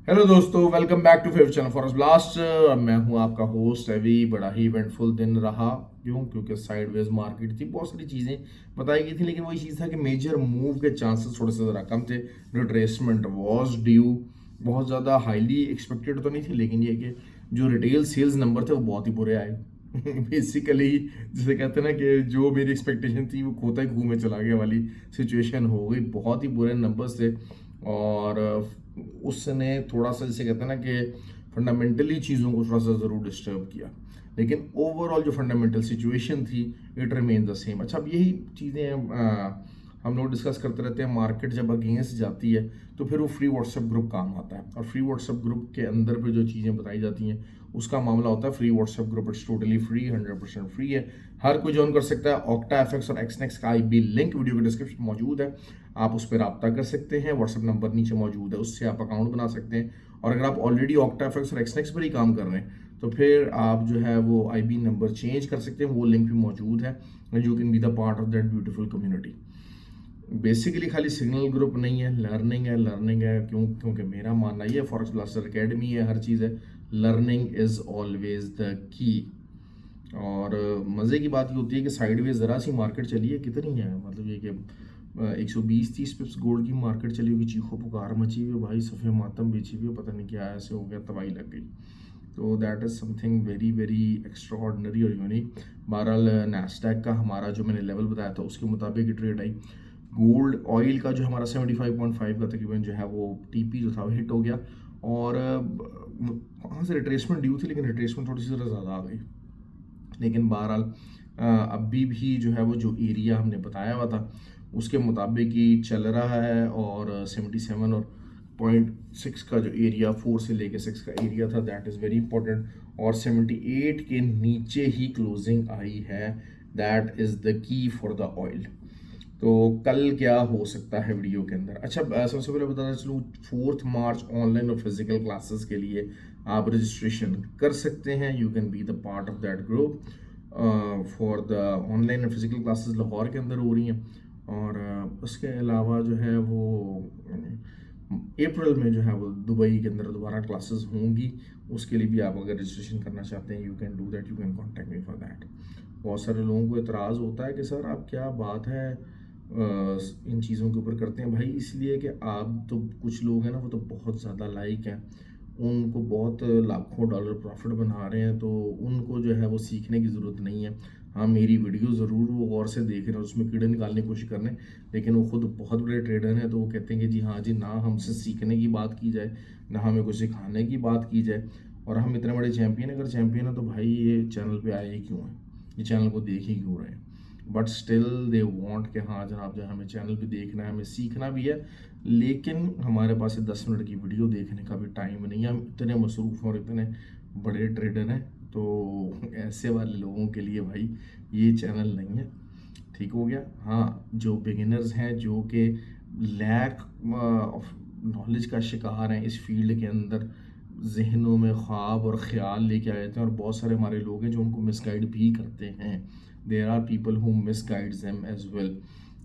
Hello दोस्तों, welcome back to favourite channel Forest Blast. मैं हूं आपका होस्ट अभी। बड़ा ही इवेंटफुल दिन रहा। क्योंकि साइडवेज मार्केट थी, बहुत सारी चीज़ें बताई गई थी, लेकिन वही चीज़ था कि मेजर मूव के चांसेस थोड़े से ज़रा कम थे। Retracement was due. बहुत ज़्यादा हाईली एक्सपेक्टेड तो नहीं थी, लेकिन ये कि जो रिटेल सेल्स नंबर थे वो बहुत ही बुरे आए। बेसिकली जिसे कहते हैं ना कि जो मेरी एक्सपेक्टेशन थी वो खोता ही कुएं में चला गया वाली सिचुएशन हो गई। बहुत ही बुरे नंबर्स थे। और उसने थोड़ा सा जिसे कहते हैं ना कि फंडामेंटली चीज़ों को थोड़ा सा ज़रूर डिस्टर्ब किया, लेकिन ओवरऑल जो फंडामेंटल सिचुएशन थी इट रिमेन द सेम। अच्छा, अब यही चीज़ें हम लोग डिस्कस करते रहते हैं। मार्केट जब अगेंस्ट जाती है तो फिर वो फ्री व्हाट्सएप ग्रुप काम आता है, और फ्री व्हाट्सएप ग्रुप के अंदर फिर जो चीज़ें बताई जाती हैं उसका मामला होता है। Free WhatsApp group it's totally free, 100% free है। हर कोई ज्वाइन कर सकता है। ऑक्टा एफएक्स और एक्सनेक्स का आईबी लिंक वीडियो के डिस्क्रिप्शन में मौजूद है। आप उस पर रब्ता कर सकते हैं। व्हाट्सएप नंबर नीचे मौजूद है, उससे आप अकाउंट बना सकते हैं। और अगर आप ऑलरेडी ऑक्टा एफएक्स और एक्सनेक्स पर ही काम कर रहे हैं तो फिर आप जो है वो आईबी नंबर चेंज कर सकते हैं। वो लिंक भी मौजूद है। You can be the part of that beautiful community. Basically खाली सिग्नल ग्रुप नहीं है, लर्निंग है। लर्निंग है क्योंकि मेरा मानना ये फॉरेक्स ब्लास्टर एकेडमी है, हर चीज़ है। Learning is always the key. और मज़े की बात ये होती है कि साइडवेज ज़रा सी मार्केट चली है, कितनी है मतलब ये कि 120-30 पिप्स गोल्ड की मार्केट चली होगी। चीखो पुकार मची हुई है भाई, सफ़े मातम बेची हुई है, पता नहीं क्या ऐसे हो गया, तबाही लग गई। तो that is something very very extra और यूनिक। बहरहाल नैस्डैक का हमारा जो मैंने लेवल बताया था उसके मुताबिक ही ट्रेड आई। गोल्ड ऑयल का जो हमारा 75.5 का तकरीबन जो है वो टीपी जो था वो हिट हो गया। और वहाँ से रिट्रेसमेंट ड्यू थी, लेकिन रिट्रेसमेंट थोड़ी सी ज़्यादा आ गई। लेकिन बहरहाल अभी भी जो है वो जो एरिया हमने बताया हुआ था उसके मुताबिक ही चल रहा है। और 77 और 0.6 का जो एरिया, 4 से लेके 6 का एरिया था, दैट इज़ वेरी इंपॉर्टेंट। और 78 के नीचे ही क्लोजिंग आई है। That is the key for the oil. तो कल क्या हो सकता है वीडियो के अंदर। अच्छा, सबसे पहले बताना चलूँ, 4 मार्च ऑनलाइन और फिजिकल क्लासेस के लिए आप रजिस्ट्रेशन कर सकते हैं। You can be the part of that group for the online और फिजिकल क्लासेस लाहौर के अंदर हो रही हैं। और उसके अलावा जो है वो अप्रैल में जो है वो दुबई के अंदर दोबारा क्लासेस होंगी। उसके लिए भी आप अगर रजिस्ट्रेशन करना चाहते हैं, you can do that, you can contact me for that. बहुत सारे लोगों को एतराज़ होता है कि सर आप क्या बात है इन चीज़ों के ऊपर करते हैं। भाई इसलिए कि आप तो कुछ लोग हैं ना, वो तो बहुत ज़्यादा लाइक हैं, उनको बहुत लाखों डॉलर प्रॉफिट बना रहे हैं, तो उनको जो है वो सीखने की ज़रूरत नहीं है। हाँ, मेरी वीडियो ज़रूर वो गौर से देख रहे हैं, उसमें कीड़े निकालने की कोशिश कर रहे हैं, लेकिन वो खुद बहुत बड़े ट्रेडर हैं। तो वो कहते हैं कि जी हाँ जी, ना हमसे सीखने की बात की जाए, ना हमें कुछ सिखाने की बात की जाए। और हम इतने बड़े चैंपियन, अगर चैंपियन है तो भाई ये चैनल पे आए ही क्यों हैं, ये चैनल को देख ही क्यों रहे हैं। बट स्टिल दे वांट कि हाँ जनाब, जो हमें चैनल भी देखना है, हमें सीखना भी है, लेकिन हमारे पास 10 मिनट की वीडियो देखने का भी टाइम नहीं है। हम इतने मसरूफ़ और इतने बड़े ट्रेडर हैं, तो ऐसे वाले लोगों के लिए भाई ये चैनल नहीं है। ठीक हो गया। हाँ, जो बिगिनर्स हैं, जो कि लैक ऑफ नॉलेज का शिकार हैं इस फील्ड के अंदर, जहनों में ख्वाब और ख्याल लेके आए थे, और बहुत सारे हमारे लोग हैं जो उनको मिसगाइड भी करते हैं। There are people who misguides them as well.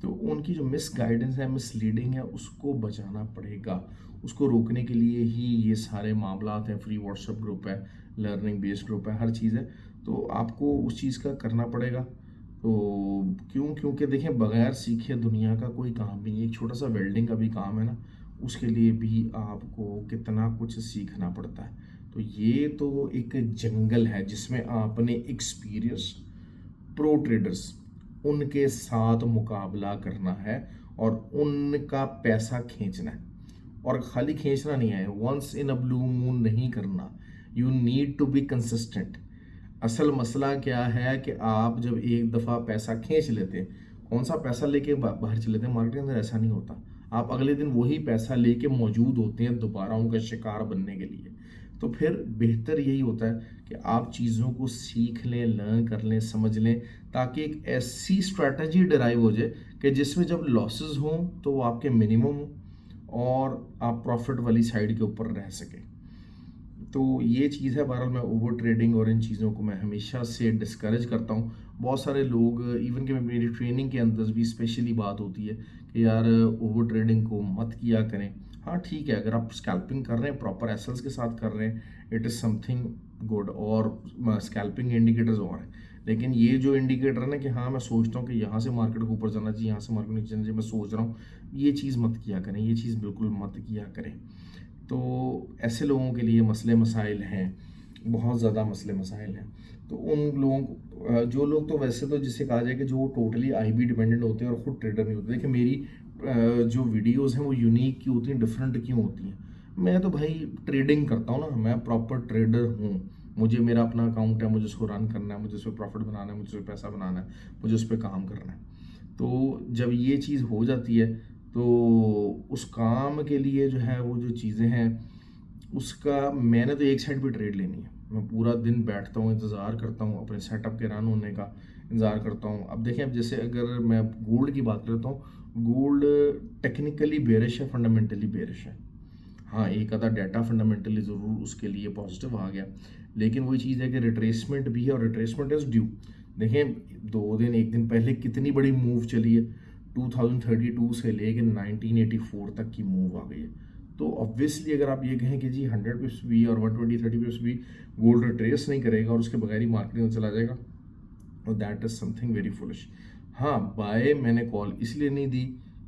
तो उनकी जो मिस गाइडेंस है, मिसलीडिंग है, उसको बचाना पड़ेगा। उसको रोकने के लिए ही ये सारे मामलात हैं। फ्री व्हाट्सएप ग्रुप है, लर्निंग बेस्ड ग्रुप है, हर चीज़ है। तो आपको उस चीज़ का करना पड़ेगा। तो क्योंकि देखें, बगैर सीखे दुनिया का कोई काम भी नहीं। एक छोटा सा वेल्डिंग का भी काम है ना, उसके लिए भी आपको कितना कुछ सीखना पड़ता है। तो ये तो एक जंगल है जिसमें आपने एक्सपीरियंस प्रो ट्रेडर्स उनके साथ मुकाबला करना है और उनका पैसा खींचना है। और खाली खींचना नहीं है, once in a blue moon नहीं करना। You need to be consistent. असल मसला क्या है कि आप जब एक दफ़ा पैसा खींच लेते हैं, कौन सा पैसा लेके बाहर चले जाते हैं मार्केट के अंदर, ऐसा नहीं होता। आप अगले दिन वही पैसा लेके मौजूद होते हैं दोबारा उनका शिकार बनने के लिए। तो फिर बेहतर यही होता है कि आप चीज़ों को सीख लें, लर्न कर लें, समझ लें, ताकि एक ऐसी स्ट्रैटेजी डिराइव हो जाए कि जिसमें जब लॉसेस हों तो वो आपके मिनिमम हों और आप प्रॉफिट वाली साइड के ऊपर रह सकें। तो ये चीज़ है। बहरहाल मैं ओवर ट्रेडिंग और इन चीज़ों को मैं हमेशा से डिस्करेज करता हूँ। बहुत सारे लोग इवन कि मेरी ट्रेनिंग के अंदर भी स्पेशली बात होती है कि यार ओवर ट्रेडिंग को मत किया करें। हाँ ठीक है, अगर आप स्कैल्पिंग कर रहे हैं प्रॉपर एसएल्स के साथ कर रहे हैं, इट इज़ समथिंग गुड। और स्कैल्पिंग इंडिकेटर्स और हैं, लेकिन ये जो इंडिकेटर है ना कि हाँ मैं सोचता हूँ कि यहाँ से मार्केट को ऊपर जाना चाहिए, यहाँ से मार्केट नीचे जाना चाहिए, मैं सोच रहा हूँ, ये चीज़ मत किया करें, ये चीज़ बिल्कुल मत किया करें। तो ऐसे लोगों के लिए मसले मसाइल हैं, बहुत ज़्यादा मसले मसाइल हैं। तो उन लोगों को जो लोग तो वैसे तो जिसे कहा जाए कि जो टोटली आईबी डिपेंडेंट होते हैं और ख़ुद ट्रेडर नहीं होते। देखिए मेरी जो वीडियोस हैं वो यूनिक क्यों होती हैं, डिफरेंट क्यों होती हैं। मैं तो भाई ट्रेडिंग करता हूँ ना, मैं प्रॉपर ट्रेडर हूँ। मुझे मेरा अपना अकाउंट है, मुझे उसको रन करना है, मुझे उस पर प्रॉफिट बनाना है, मुझे उस पर पैसा बनाना है, मुझे उस पर काम करना है। तो जब ये चीज़ हो जाती है तो उस काम के लिए जो है वो जो चीज़ें हैं उसका मैंने तो एक साइड पे ट्रेड लेनी है। मैं पूरा दिन बैठता हूँ, इंतज़ार करता हूँ अपने सेटअप के रन होने का, इंतज़ार करता हूँ। अब देखें, अब जैसे अगर मैं गोल्ड की बात करता हूँ, गोल्ड टेक्निकली बेरिश है, फंडामेंटली बेरिश है। हाँ, एक आधा डाटा फंडामेंटली ज़रूर उसके लिए पॉजिटिव आ गया, लेकिन वही चीज़ है कि रिट्रेसमेंट भी है और रिट्रेसमेंट इज़ ड्यू। देखें 2 दिन 1 दिन पहले कितनी बड़ी मूव चली है, 2032 से लेकर 1984 तक की मूव आ गई है। तो ऑब्वियसली अगर आप ये कहें कि जी 100 पिप्स भी और 120-30 पिप्स भी गोल्ड रिट्रेस नहीं करेगा और उसके बगैर ही मार्केट में चला जाएगा, और that is something very foolish. हाँ, बाय मैंने कॉल इसलिए नहीं दी,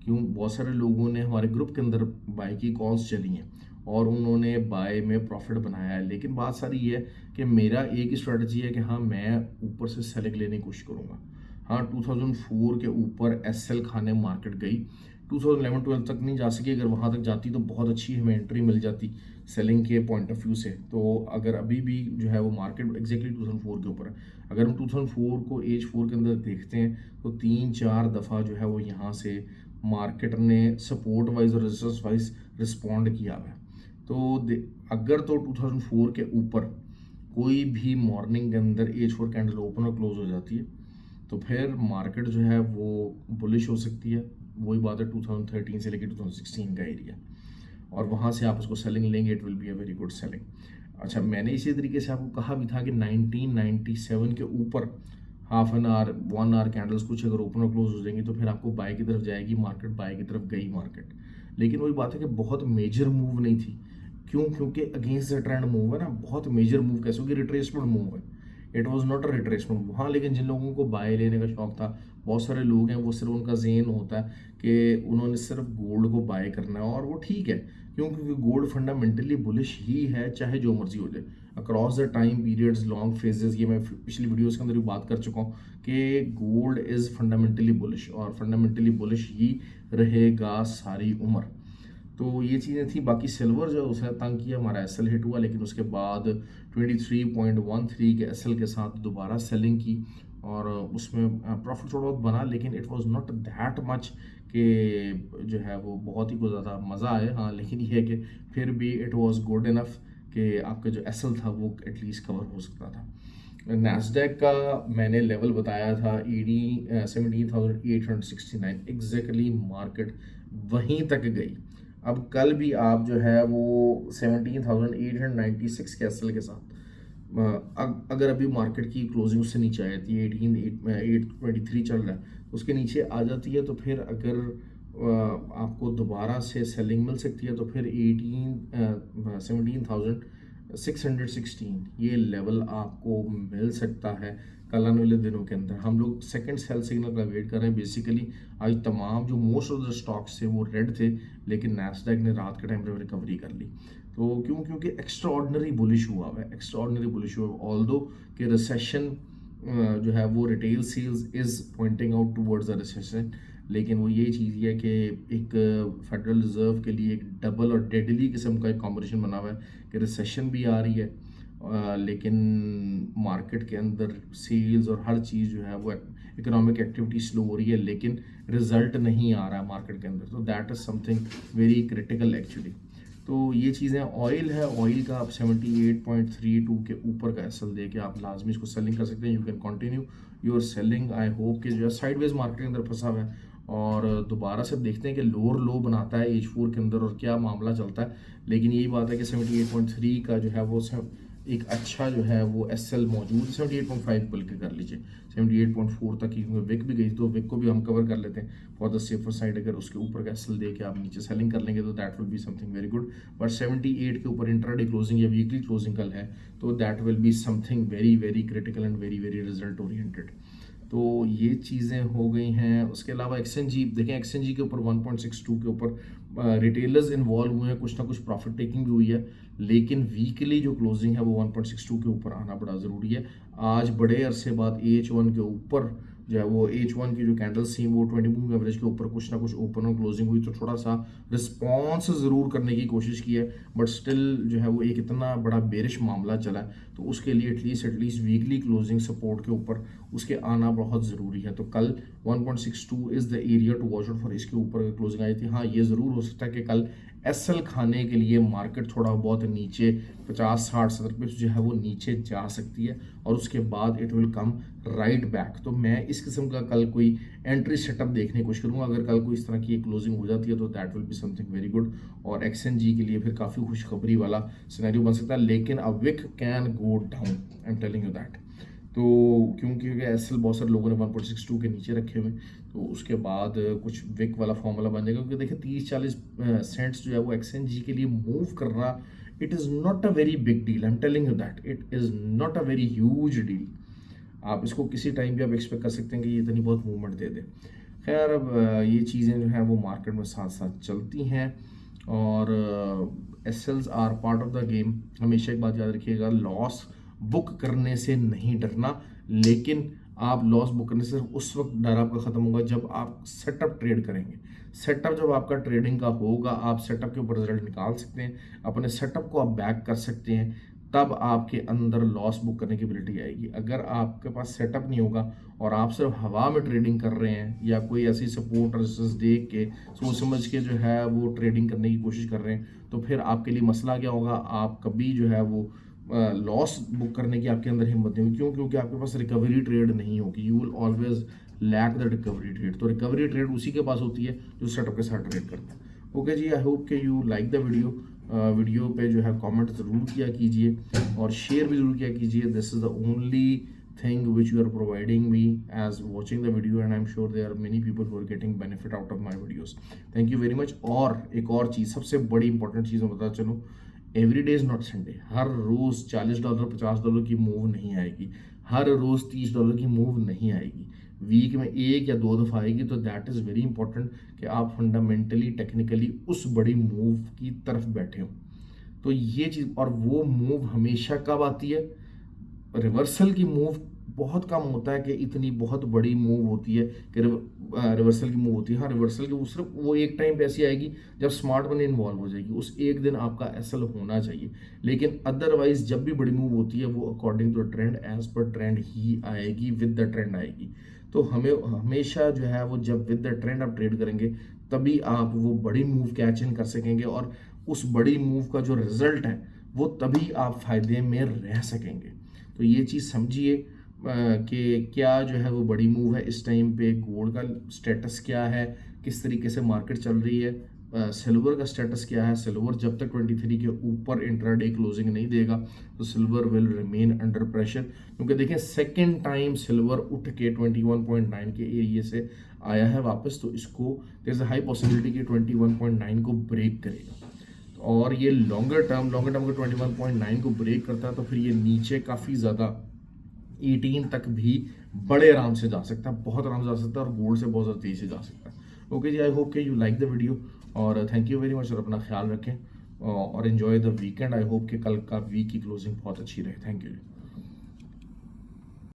क्यों, बहुत सारे लोगों ने हमारे ग्रुप के अंदर बाय की कॉल्स चली हैं और उन्होंने बाय में प्रॉफिट बनाया है। लेकिन बात सारी ये है कि मेरा एक ही स्ट्रेटजी है कि हाँ मैं ऊपर से सेलिंग लेने की कोशिश करूँगा। हाँ, 2004 के ऊपर एसएल खाने मार्केट गई, 2011-12 तक नहीं जा सकी। अगर वहाँ तक जाती तो बहुत अच्छी हमें एंट्री मिल जाती सेलिंग के पॉइंट ऑफ व्यू से। तो अगर अभी भी जो है वो मार्केट एग्जैक्टली 2004 के ऊपर है, अगर हम 2004 को एज 4 के अंदर देखते हैं तो 3-4 दफ़ा जो है वो यहाँ से मार्केट ने सपोर्ट वाइज और रेजिस्टेंस वाइज रिस्पॉन्ड किया है। तो अगर तो 2004 के ऊपर कोई भी मॉर्निंग के अंदर एज 4 कैंडल ओपन और क्लोज हो जाती है तो फिर मार्केट जो है वो बुलिश हो सकती है। वही बात है 2013 से लेकर 2016 का एरिया, और वहाँ से आप उसको सेलिंग लेंगे, it will be a very good selling. अच्छा, मैंने इसी तरीके से आपको कहा भी था कि 1997 के ऊपर half an hour 1 hour candles कुछ अगर ओपन और क्लोज हो जाएंगी तो फिर आपको बाय की तरफ जाएगी मार्केट, बाय की तरफ गई मार्केट। लेकिन वही बात है कि बहुत मेजर मूव नहीं थी। क्यों? क्योंकि अगेंस्ट द ट्रेंड मूव है ना, बहुत मेजर मूव कैसे होगी, रिट्रेसमेंट मूव है, it was not a retracement move. हाँ, लेकिन जिन लोगों को बाय लेने का शौक था, बहुत सारे लोग हैं वो सिर्फ उनका ज़ेन होता है कि उन्होंने सिर्फ गोल्ड को बाय करना है, और वो ठीक है। क्यों? क्योंकि गोल्ड फंडामेंटली बुलिश ही है, चाहे जो मर्जी हो जाए, across the time periods, long phases. ये मैं पिछली वीडियोस के अंदर भी बात कर चुका हूँ कि गोल्ड इज़ फंडामेंटली बुलिश और फंडामेंटली बुलिश ही रहेगा सारी उम्र। तो ये चीज़ें थी। बाकी सिल्वर जो है उसने तंग किया, हमारा एसएल हिट हुआ, लेकिन उसके बाद 23.13 के एसएल के साथ दोबारा सेलिंग की और उसमें प्रॉफिट थोड़ा बहुत बना, लेकिन it was not that much कि जो है वो बहुत ही कुछ ज़्यादा मज़ा आए। हाँ, लेकिन ये है कि फिर भी इट वाज गुड इनफ कि आपका जो एसएल था वो एटलीस्ट कवर हो सकता था। नैस्डैक का मैंने लेवल बताया था ईडी 17,869, एग्जैक्टली मार्केट वहीं तक गई। अब कल भी आप जो है वो 17,896 के एसएल के साथ अगर अभी मार्केट की क्लोजिंग उससे नीचे आ जाती है, 823 चल रहा है, उसके नीचे आ जाती है तो फिर अगर आपको दोबारा से सेलिंग मिल सकती है तो फिर 17,616 ये लेवल आपको मिल सकता है कल आने वाले दिनों के अंदर। हम लोग सेकंड सेल सिग्नल का वेट कर रहे हैं। बेसिकली आज तमाम जो मोस्ट ऑफ द स्टॉक्स थे वो रेड थे, लेकिन नैस्डैक ने रात के टाइम पर रिकवरी कर ली। तो क्यों? क्योंकि एक्स्ट्रा ऑर्डनरी बुलिश हुआ है, एक्स्ट्रा ऑर्डनरी बुलिश हुआ है। ऑल्दो कि रिसेशन जो है वो retail sales is pointing out towards the recession, लेकिन वो ये चीज़ है कि एक फेडरल रिजर्व के लिए एक डबल और डेडली किस्म का एक कॉम्बिनेशन बना हुआ है कि रिसेशन भी आ रही है लेकिन मार्केट के अंदर सेल्स और हर चीज़ जो है वो इकोनॉमिक एक्टिविटी स्लो हो रही है, लेकिन रिजल्ट नहीं आ रहा है मार्केट के अंदर। तो that is something very critical actually. तो ये चीज़ें, ऑयल है, ऑयल का आप 78.32 के ऊपर का एसएल दे के आप लाजमी इसको सेलिंग कर सकते हैं। You can continue your selling. I hope कि जो है साइडवेज मार्केट के अंदर फंसा हुआ है और दोबारा से देखते हैं कि लोअर लो बनाता है एज 4 के अंदर और क्या मामला चलता है। लेकिन यही बात है कि 78.3 का जो है वो एक अच्छा जो है वो एसएल मौजूद 78.5 बल्कि कर लीजिए 78.4 तक की, क्योंकि विक भी गई तो विक को भी हम कवर कर लेते हैं फॉर द सेफर साइड। अगर उसके ऊपर का एसएल दे के आप नीचे सेलिंग कर लेंगे तो that will be something very good. But 78 के ऊपर इंट्राडे क्लोजिंग या वीकली क्लोजिंग कल है तो that will be something very very critical and very very result oriented. तो ये चीज़ें हो गई हैं। उसके अलावा एक्सएनजी देखें, एक्सएनजी के ऊपर 1.62 के ऊपर रिटेलर्स इन्वॉल्व हुए हैं, कुछ ना कुछ प्रॉफिट टेकिंग भी हुई है, लेकिन वीकली जो क्लोजिंग है वो 1.62 के ऊपर आना बड़ा ज़रूरी है। आज बड़े अरसे बाद AH1 के ऊपर जो है वो H1 की जो कैंडल्स थी वो 20 मूविंग एवरेज के ऊपर कुछ ना कुछ ओपन और क्लोजिंग हुई, तो थोड़ा सा रिस्पॉन्स ज़रूर करने की कोशिश की है, बट स्टिल जो है वो एक इतना बड़ा बेरिश मामला चला है तो उसके लिए एटलीस्ट वीकली क्लोजिंग सपोर्ट के ऊपर उसके आना बहुत ज़रूरी है। तो कल 1.62 is the area to watch out for. इसके ऊपर क्लोजिंग आई थी। हाँ, ये ज़रूर हो सकता है कि कल एसएल खाने के लिए मार्केट थोड़ा बहुत नीचे 50 60 70 पे जो है वो नीचे जा सकती है और उसके बाद it will come right back. तो मैं इस किस्म का कल कोई एंट्री सेटअप देखने की कोशिश करूँगा। अगर कल कोई इस तरह की एक क्लोजिंग हो जाती है तो that will be something very good और एक्सएनजी के लिए फिर काफ़ी खुशखबरी वाला सिनेरियो बन सकता है। लेकिन a week can go down, I am telling you that. तो क्योंकि एसएल बहुत सारे लोगों ने 1.62 के नीचे रखे हुए, तो उसके बाद कुछ विक वाला फॉर्मूला बन जाएगा। क्योंकि देखिए 30-40 सेंट्स जो है वो एक्सएनजी के लिए मूव करना, it is not a very big deal, I am telling you that, it is not a very huge deal. आप इसको किसी टाइम भी आप एक्सपेक्ट कर सकते हैं कि ये इतनी बहुत मूवमेंट दे दे। खैर, अब ये चीज़ें जो हैं वो मार्केट में साथ साथ चलती हैं और sales are part of the game. हमेशा एक बात याद रखिएगा, लॉस बुक करने से नहीं डरना, लेकिन आप लॉस बुक करने से उस वक्त डर आपका ख़त्म होगा जब आप सेटअप ट्रेड करेंगे। सेटअप जब आपका ट्रेडिंग का होगा, आप सेटअप के ऊपर रिजल्ट निकाल सकते हैं, अपने सेटअप को आप बैक कर सकते हैं, तब आपके अंदर लॉस बुक करने की एबिलिटी आएगी। अगर आपके पास सेटअप नहीं होगा और आप सिर्फ हवा में ट्रेडिंग कर रहे हैं या कोई ऐसी सपोर्ट रेजिस्टेंस देख के सोच समझ के जो है वो ट्रेडिंग करने की कोशिश कर रहे हैं, तो फिर आपके लिए मसला क्या होगा, आप कभी जो है वो लॉस बुक करने की आपके अंदर हिम्मत नहीं होगी। क्यों? क्योंकि आपके पास रिकवरी ट्रेड नहीं होगी। You will always lack the recovery trade. तो रिकवरी ट्रेड उसी के पास होती है जो सेटअप के साथ ट्रेड करता है। ओके जी, आई होप कि you like the video. Video पे जो है कमेंट ज़रूर किया कीजिए और शेयर भी ज़रूर किया कीजिए। This is the only thing which you are providing me as watching the video, and I'm sure there are many people who are getting benefit out of my videos. Thank you very much। और एक और चीज़, सबसे बड़ी important चीज़ मैं बताता चलूँ, every day is not Sunday. हर रोज़ $40 $50 की मूव नहीं आएगी, हर रोज़ $30 की मूव नहीं आएगी। वीक में एक या दो दफ़ा आएगी, तो दैट इज़ वेरी इंपॉर्टेंट कि आप फंडामेंटली टेक्निकली उस बड़ी मूव की तरफ बैठे हो। तो ये चीज़, और वो मूव हमेशा कब आती है, रिवर्सल की मूव बहुत कम होता है कि इतनी बहुत बड़ी मूव होती है कि रिवर्सल की मूव होती है। हाँ, रिवर्सल की सिर्फ वो एक टाइम पे ऐसी आएगी जब स्मार्ट मनी इन्वॉल्व हो जाएगी, उस एक दिन आपका एसएल होना चाहिए। लेकिन अदरवाइज जब भी बड़ी मूव होती है वो according to trend, as per trend ही आएगी, विद द ट्रेंड आएगी। तो हमें हमेशा जो है वो जब विद द ट्रेंड आप ट्रेड करेंगे तभी आप वो बड़ी मूव कैच इन कर सकेंगे और उस बड़ी मूव का जो रिजल्ट है वो तभी आप फायदे में रह सकेंगे। तो ये चीज़ समझिए कि क्या जो है वो बड़ी मूव है इस टाइम पे, गोल्ड का स्टेटस क्या है, किस तरीके से मार्केट चल रही है, सिल्वर का स्टेटस क्या है। सिल्वर जब तक 23 के ऊपर इंट्राडे क्लोजिंग नहीं देगा तो silver will remain under pressure. क्योंकि देखें सेकेंड टाइम सिल्वर उठ के 21.9 के एरिया से आया है वापस, तो इसको there is a high possibility कि 21.9 को ब्रेक करेगा। और ये लॉन्गर टर्म को 21.9 को ब्रेक करता है तो फिर ये नीचे काफ़ी ज़्यादा 18 तक भी बड़े आराम से जा सकता है, बहुत आराम से जा सकता है और गोल्ड से बहुत ज़्यादा तेज़ी से जा सकता है। ओके जी, आई होप कि यू लाइक द वीडियो और थैंक यू वेरी मच और अपना ख्याल रखें और enjoy the weekend. I hope कि कल का वीक की क्लोजिंग बहुत अच्छी रहे। Thank you.